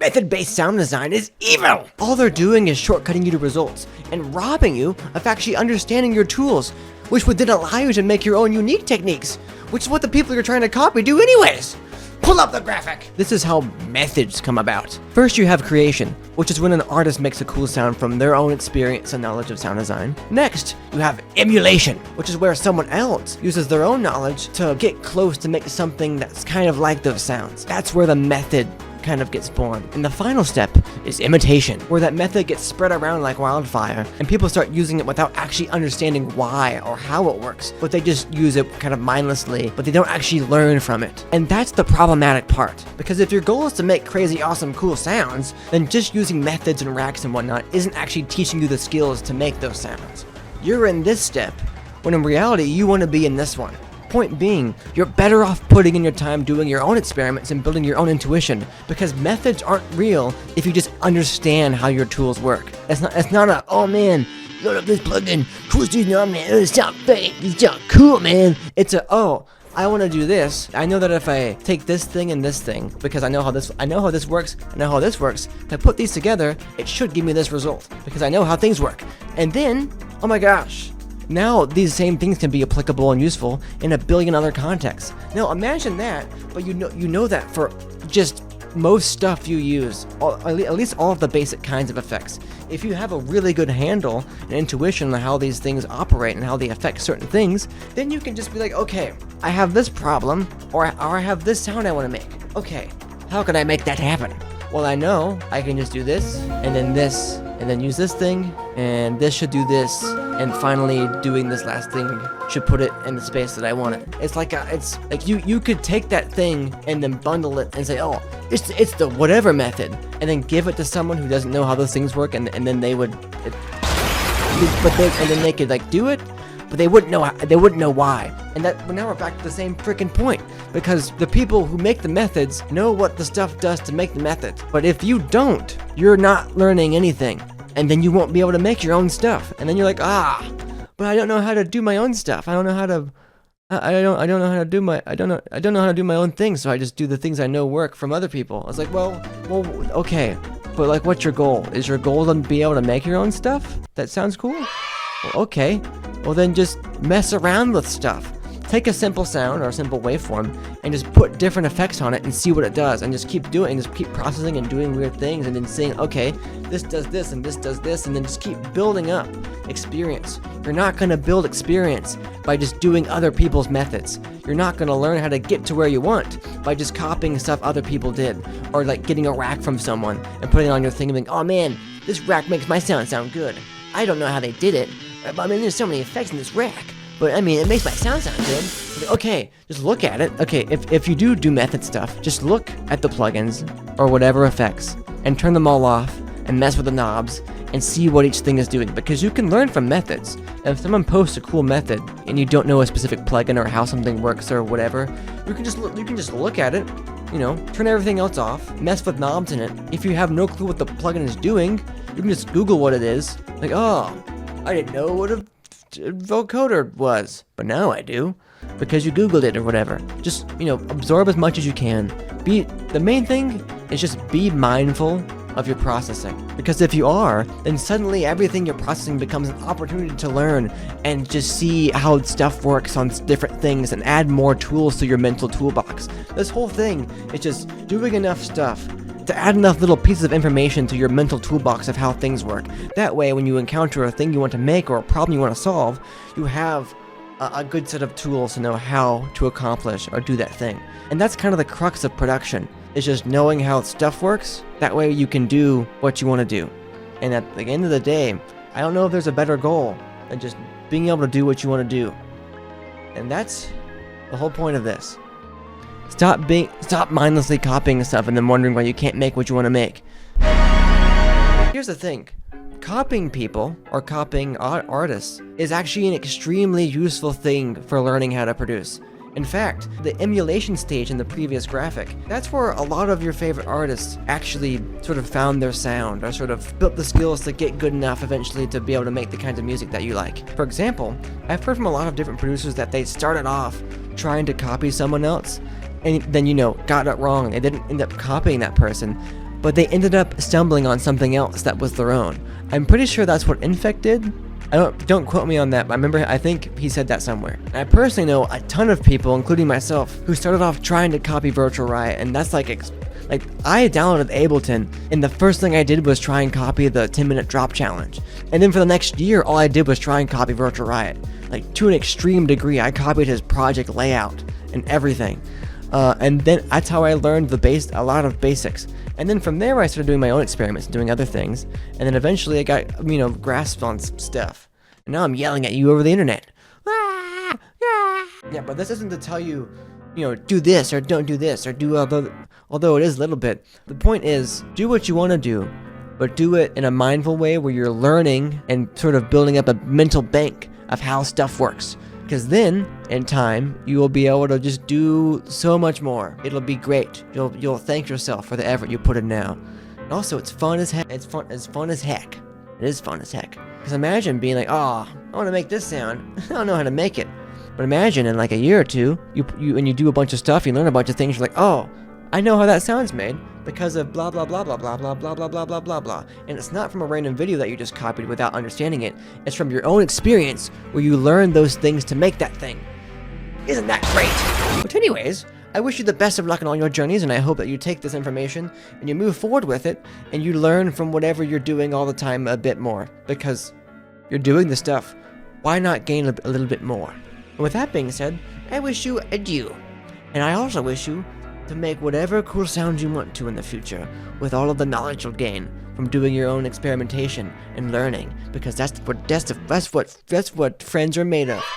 Method-based sound design is evil! All they're doing is shortcutting you to results and robbing you of actually understanding your tools, which would then allow you to make your own unique techniques, which is what the people you're trying to copy do anyways. Pull up the graphic! This is how methods come about. First you have creation, which is when an artist makes a cool sound from their own experience and knowledge of sound design. Next, you have emulation, which is where someone else uses their own knowledge to get close to make something that's kind of like those sounds. That's where the method kind of gets born. And the final step is imitation, where that method gets spread around like wildfire and people start using it without actually understanding why or how it works, but they just use it kind of mindlessly, but they don't actually learn from it. And that's the problematic part, because if your goal is to make crazy, awesome, cool sounds, then just using methods and racks and whatnot isn't actually teaching you the skills to make those sounds. You're in this step, when in reality you want to be in this one. Point being, you're better off putting in your time doing your own experiments and building your own intuition, because methods aren't real if you just understand how your tools work. It's not a, oh man, load up this plugin, twist these knobs, man, it sounds fake, it sounds cool, man. It's a, oh, I want to do this. I know that if I take this thing and this thing, because I know how this works, I know how this works, if I put these together, it should give me this result, because I know how things work. And then, oh my gosh, now these same things can be applicable and useful in a billion other contexts. Now imagine that, but you know that for just most stuff you use, at least all of the basic kinds of effects. If you have a really good handle and intuition on how these things operate and how they affect certain things, then you can just be like, okay, I have this problem, or I have this sound I want to make. Okay, how can I make that happen? Well, I know I can just do this, and then use this thing, and this should do this, and finally doing this last thing should put it in the space that I want it. It's like you could take that thing and then bundle it and say, oh, it's the whatever method, and then give it to someone who doesn't know how those things work, and then they would, and then they could like do it, but they wouldn't know why. And now we're back to the same freaking point, because the people who make the methods know what the stuff does to make the method. But if you don't, you're not learning anything, and then you won't be able to make your own stuff. And then you're like, but I don't know how to do my own stuff. I don't know how to do my own thing. So I just do the things I know work from other people. I was like, well, okay, but like, what's your goal? Is your goal to be able to make your own stuff? That sounds cool. Well, okay. Well, then just mess around with stuff. Take a simple sound or a simple waveform and just put different effects on it and see what it does, and just keep doing, and just keep processing and doing weird things, and then saying, okay, this does this and this does this, and then just keep building up experience. You're not going to build experience by just doing other people's methods. You're not going to learn how to get to where you want by just copying stuff other people did, or like getting a rack from someone and putting it on your thing and being, oh man, this rack makes my sound good. I don't know how they did it. I mean, there's so many effects in this rack, but I mean, it makes my sound good. Okay, just look at it. Okay, if you do method stuff, just look at the plugins or whatever effects and turn them all off and mess with the knobs and see what each thing is doing, because you can learn from methods. And if someone posts a cool method and you don't know a specific plugin or how something works or whatever, you can just look at it, turn everything else off, mess with knobs in it. If you have no clue what the plugin is doing, you can just Google what it is. Like, oh, I didn't know what a vocoder was, but now I do, because you Googled it or whatever. Just, absorb as much as you can. The main thing is just be mindful of your processing, because if you are, then suddenly everything you're processing becomes an opportunity to learn and just see how stuff works on different things and add more tools to your mental toolbox. This whole thing is just doing enough stuff to add enough little pieces of information to your mental toolbox of how things work. That way, when you encounter a thing you want to make or a problem you want to solve, you have a good set of tools to know how to accomplish or do that thing. And that's kind of the crux of production, is just knowing how stuff works. That way you can do what you want to do. And at the end of the day, I don't know if there's a better goal than just being able to do what you want to do. And that's the whole point of this. Stop mindlessly copying stuff and then wondering why you can't make what you want to make. Here's the thing. Copying people, or copying artists, is actually an extremely useful thing for learning how to produce. In fact, the emulation stage in the previous graphic, that's where a lot of your favorite artists actually sort of found their sound, or sort of built the skills to get good enough eventually to be able to make the kinds of music that you like. For example, I've heard from a lot of different producers that they started off trying to copy someone else, and then, got it wrong. They didn't end up copying that person, but they ended up stumbling on something else that was their own. I'm pretty sure that's what Infect did. Don't quote me on that, but I think he said that somewhere. And I personally know a ton of people, including myself, who started off trying to copy Virtual Riot, and that's like I downloaded Ableton, and the first thing I did was try and copy the 10-minute drop challenge. And then for the next year, all I did was try and copy Virtual Riot. Like, to an extreme degree, I copied his project layout and everything. And then that's how I learned a lot of basics. And then from there, I started doing my own experiments, doing other things. And then eventually I got, grasped on some stuff. And now I'm yelling at you over the internet. Yeah, but this isn't to tell you, do this or don't do this or do although it is a little bit. The point is, do what you want to do, but do it in a mindful way where you're learning and sort of building up a mental bank of how stuff works. Because then, in time, you will be able to just do so much more. It'll be great. You'll thank yourself for the effort you put in now. And also, it's fun as heck. It's fun as heck. It is fun as heck. Because imagine being like, oh, I want to make this sound. I don't know how to make it. But imagine in like a year or two, you do a bunch of stuff, you learn a bunch of things, you're like, oh, I know how that sound's made because of blah blah blah blah blah blah blah blah blah blah blah blah. And it's not from a random video that you just copied without understanding it. It's from your own experience where you learn those things to make that thing. Isn't that great? But anyways, I wish you the best of luck in all your journeys, and I hope that you take this information and you move forward with it and you learn from whatever you're doing all the time a bit more, because you're doing the stuff. Why not gain a little bit more? And with that being said, I wish you adieu. And I also wish you to make whatever cool sounds you want to in the future with all of the knowledge you'll gain from doing your own experimentation and learning, because that's what friends are made of.